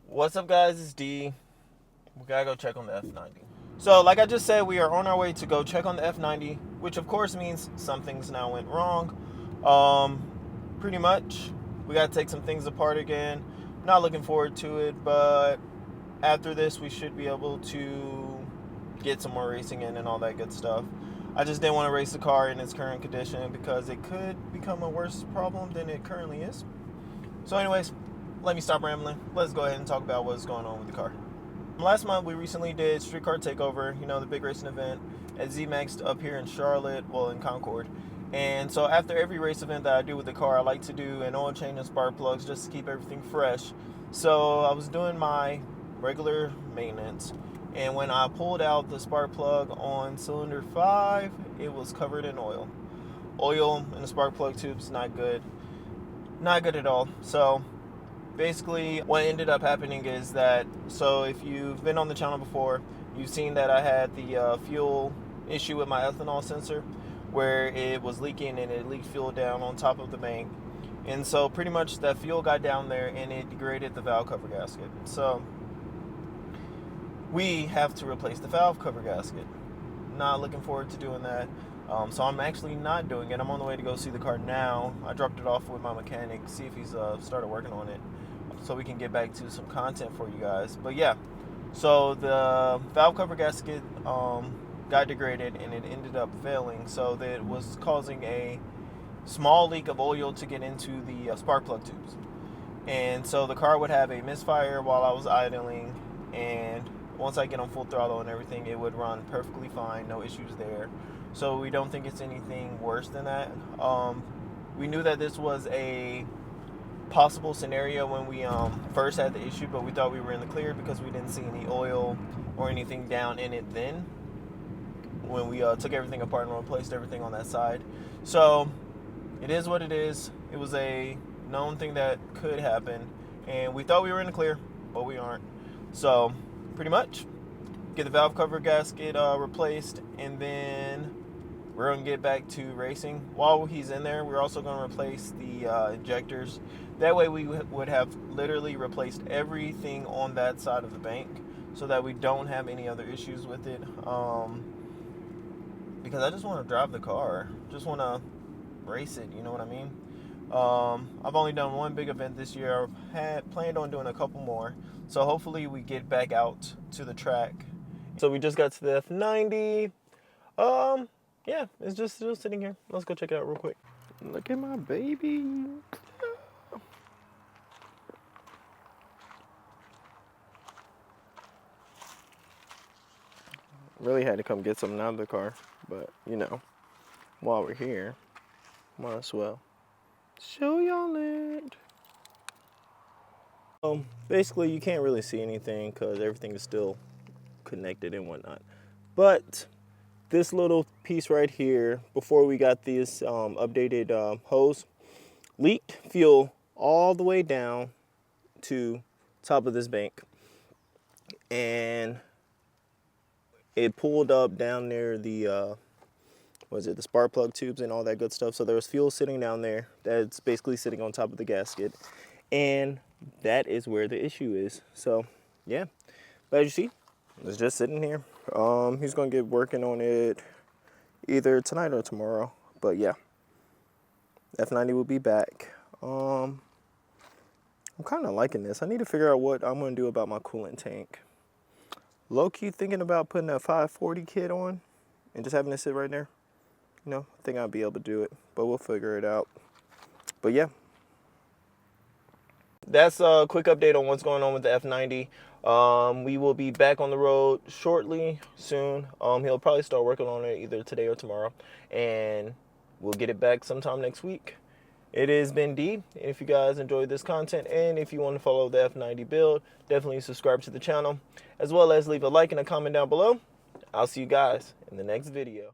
What's up, guys? It's D. We gotta go check on the F90. So, like I just said, we are on our way to go check on the F90, which of course means some things now went wrong. Pretty much, we gotta take some things apart again. Not looking forward to it, but after this, we should be able to get some more racing in and all that good stuff. I just didn't want to race the car in its current condition because it could become a worse problem than it currently is. So, anyways, let me stop rambling. Let's go ahead and talk about what's going on with the car. Last month, we recently did Street Car Takeover, the big racing event at ZMAX up here in Charlotte, well, in Concord. And so after every race event that I do with the car, I like to do an oil change and spark plugs just to keep everything fresh. So I was doing my regular maintenance, and when I pulled out the spark plug on cylinder 5, it was covered in oil. Oil in the spark plug tube's not good. Not good at all. So basically what ended up happening is that, so if you've been on the channel before, you've seen that I had the fuel issue with my ethanol sensor where it was leaking and it leaked fuel down on top of the bank. And so pretty much that fuel got down there and it degraded the valve cover gasket. So we have to replace the valve cover gasket. Not looking forward to doing that. So I'm actually not doing it. I'm on the way to go see the car now. I dropped it off with my mechanic, see if he's started working on it, so we can get back to some content for you guys. But yeah, so the valve cover gasket got degraded and it ended up failing, so that it was causing a small leak of oil to get into the spark plug tubes. And so the car would have a misfire while I was idling, and once I get on full throttle and everything, it would run perfectly fine, no issues there. So we don't think it's anything worse than that. We knew that this was a possible scenario when we first had the issue, but we thought we were in the clear because we didn't see any oil or anything down in it then when we took everything apart and replaced everything on that side. So it is what it is. It was a known thing that could happen, and we thought we were in the clear, but we aren't. So pretty much get the valve cover gasket replaced, and then we're going to get back to racing. While he's in there, we're also going to replace the injectors. That way we would have literally replaced everything on that side of the bank so that we don't have any other issues with it. Because I just want to drive the car. Just want to race it, you know what I mean? I've only done one big event this year. I had planned on doing a couple more. So hopefully we get back out to the track. So we just got to the F90. Yeah, it's just still sitting here. Let's go check it out real quick. Look at my baby. Really had to come get something out of the car, but while we're here, might as well show y'all it. Basically you can't really see anything because everything is still connected and whatnot, but this little piece right here, before we got this updated hose, leaked fuel all the way down to top of this bank, and it pulled up down near the the spark plug tubes and all that good stuff. So there was fuel sitting down there that's basically sitting on top of the gasket, and that is where the issue is. So yeah, but as you see, it's just sitting here. He's gonna get working on it either tonight or tomorrow. But yeah, F90 will be back. I'm kind of liking this. I need to figure out what I'm gonna do about my coolant tank. Low-key thinking about putting a 540 kit on and just having it sit right there. I think I'll be able to do it, but we'll figure it out. But yeah, that's a quick update on what's going on with the F90. We will be back on the road shortly, soon. He'll probably start working on it either today or tomorrow, and we'll get it back sometime next week. It has been D. If you guys enjoyed this content, and if you want to follow the F90 build, definitely subscribe to the channel, as well as leave a like and a comment down below. I'll see you guys in the next video.